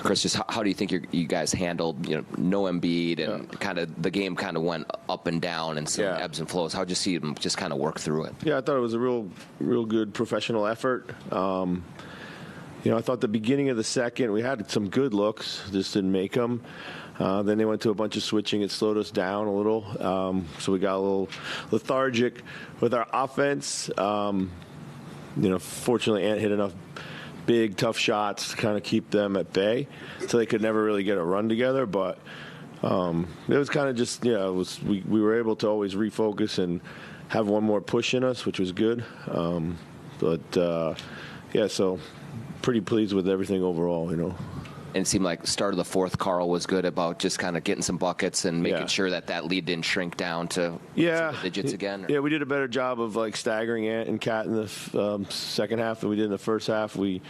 Chris, just how do you think you guys handled, no Embiid and kind of the game kind of went up and down and some ebbs and flows? How did you see them just kind of work through it? Yeah, I thought it was a real good professional effort. I thought the beginning of the second we had some good looks, just didn't make them. Then they went to a bunch of switching. It slowed us down a little, so we got a little lethargic with our offense. Fortunately, Ant hit enough big, tough shots to kind of keep them at bay, so they could never really get a run together. But it was kind of just, we were able to always refocus and have one more push in us, which was good. So pretty pleased with everything overall, And it seemed like the start of the fourth, Carl was good about just kind of getting some buckets and making sure that lead didn't shrink down to single digits again. Yeah, we did a better job of staggering Ant and Cat in the second half than we did in the first half. We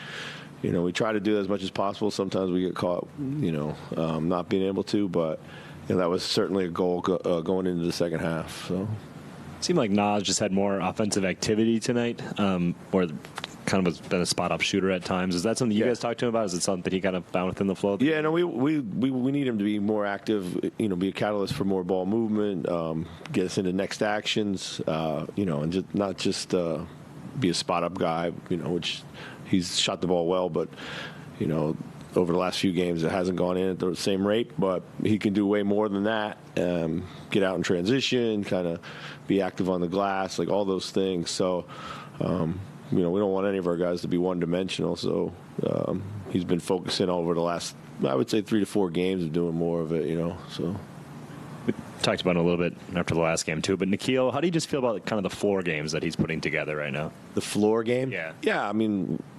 try to do that as much as possible. Sometimes we get caught, not being able to, but that was certainly a goal going into the second half. So it seemed like Nas just had more offensive activity tonight, or kind of has been a spot-up shooter at times. Is that something you guys talked to him about? Is it something that he kind of found within the flow? Yeah, no, we need him to be more active, be a catalyst for more ball movement, get us into next actions, and just not just be a spot-up guy, which he's shot the ball well, but, over the last few games it hasn't gone in at the same rate, but he can do way more than that, get out in transition, kind of be active on the glass, like all those things. So, we don't want any of our guys to be one-dimensional, so he's been focusing over the last, I would say, 3 to 4 games of doing more of it, So we talked about it a little bit after the last game, too. But, Nikhil, how do you just feel about kind of the floor games that he's putting together right now? The floor game? Yeah. Yeah,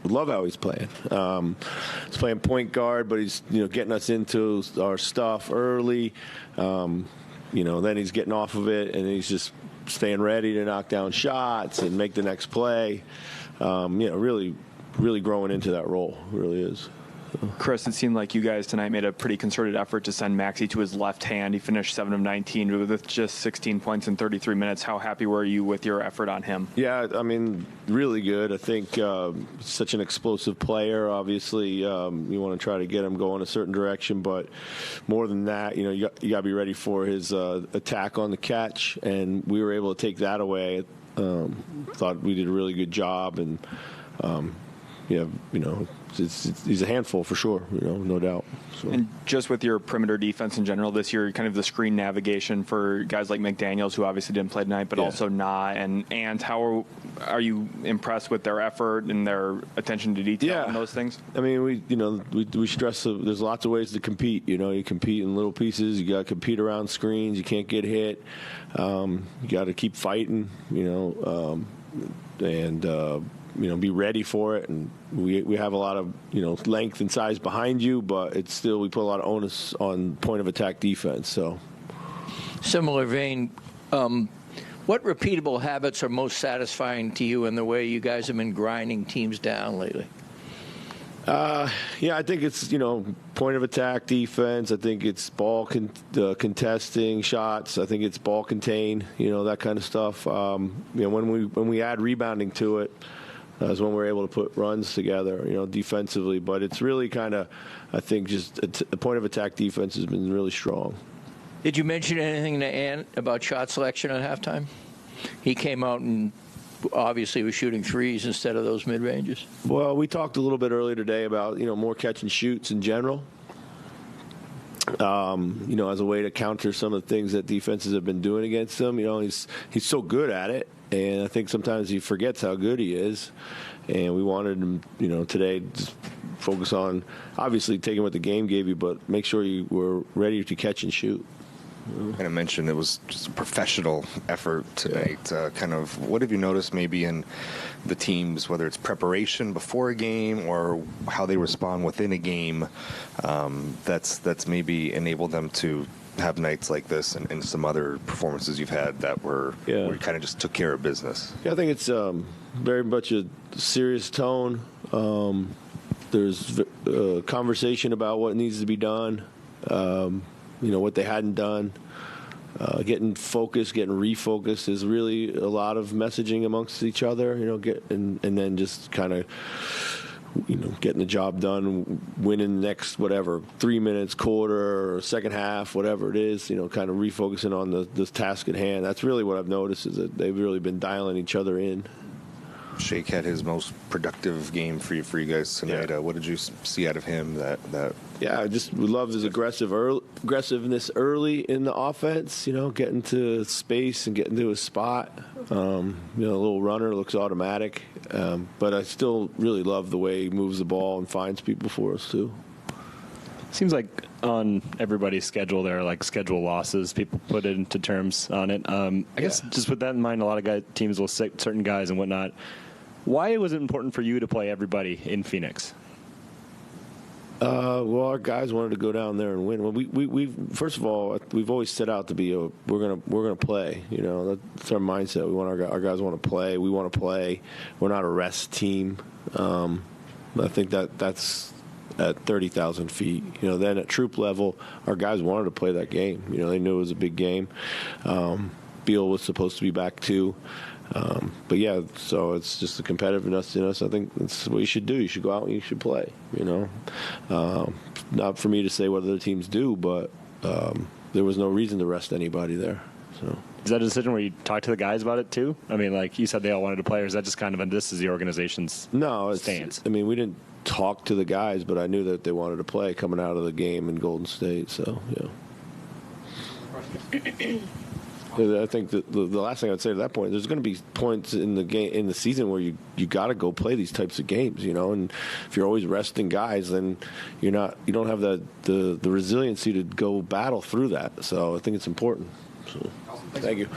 love how he's playing. He's playing point guard, but he's, getting us into our stuff early. Then he's getting off of it, and he's just staying ready to knock down shots and make the next play. Really, really growing into that role. It really is. Chris, it seemed like you guys tonight made a pretty concerted effort to send Maxey to his left hand. He finished 7 of 19 with just 16 points in 33 minutes. How happy were you with your effort on him? Yeah, really good. I think such an explosive player. Obviously, you want to try to get him going a certain direction, but more than that, you got to be ready for his attack on the catch, and we were able to take that away. Thought we did a really good job, and he's a handful for sure, no doubt. So. And just with your perimeter defense in general this year, kind of the screen navigation for guys like McDaniels, who obviously didn't play tonight, but also Na and Ant, how are you impressed with their effort and their attention to detail and those things? We stress there's lots of ways to compete. You compete in little pieces. You got to compete around screens. You can't get hit. You got to keep fighting. Be ready for it, and we have a lot of length and size behind you, but it's still we put a lot of onus on point of attack defense. So, similar vein, what repeatable habits are most satisfying to you in the way you guys have been grinding teams down lately? I think it's point of attack defense. I think it's ball contesting shots. I think it's ball contain. That kind of stuff. When we add rebounding to it. Is when we're able to put runs together, defensively. But it's really kind of, I think, just the point of attack defense has been really strong. Did you mention anything to Ant about shot selection at halftime? He came out and obviously was shooting threes instead of those mid-ranges. Well, we talked a little bit earlier today about, more catch and shoots in general. As a way to counter some of the things that defenses have been doing against him. He's so good at it. And I think sometimes he forgets how good he is. And we wanted him, today to focus on obviously taking what the game gave you, but make sure you were ready to catch and shoot. And I mentioned it was just a professional effort tonight. Kind of what have you noticed maybe in the teams, whether it's preparation before a game or how they respond within a game, that's maybe enabled them to have nights like this and some other performances you've had that were where you kind of just took care of business? Yeah, I think it's very much a serious tone. There's a conversation about what needs to be done, what they hadn't done. Getting focused, getting refocused is really a lot of messaging amongst each other, and then just kind of getting the job done, winning the next 3 minutes, quarter, or second half, whatever it is, kind of refocusing on the task at hand. That's really what I've noticed, is that they've really been dialing each other in. Shake had his most productive game for you guys tonight. Yeah. What did you see out of him? Yeah, we love his aggressiveness early in the offense. Getting to space and getting to his spot. A little runner, looks automatic. But I still really love the way he moves the ball and finds people for us too. Seems like on everybody's schedule there are like schedule losses. People put it into terms on it. I guess just with that in mind, a lot of teams will sit certain guys and whatnot. Why was it important for you to play everybody in Phoenix? Well, our guys wanted to go down there and win. Well, we first of all, we've always set out to be we're gonna play. That's our mindset. We want our guys want to play. We want to play. We're not a rest team. I think that's at 30,000 feet. Then at troop level, our guys wanted to play that game. They knew it was a big game. Beal was supposed to be back too. But yeah, so it's just the competitiveness in us. I think that's what you should do. You should go out and you should play. Not for me to say what other teams do, but there was no reason to rest anybody there. So. Is that a decision where you talk to the guys about it too? I mean, like you said, they all wanted to play, or is that just kind of this is the organization's stance? I mean, we didn't talk to the guys, but I knew that they wanted to play coming out of the game in Golden State. So I think that the last thing I'd say to that point, there's going to be points in the game in the season where you got to go play these types of games, and if you're always resting guys, then you don't have the resiliency to go battle through that. So I think it's important. So, thank you.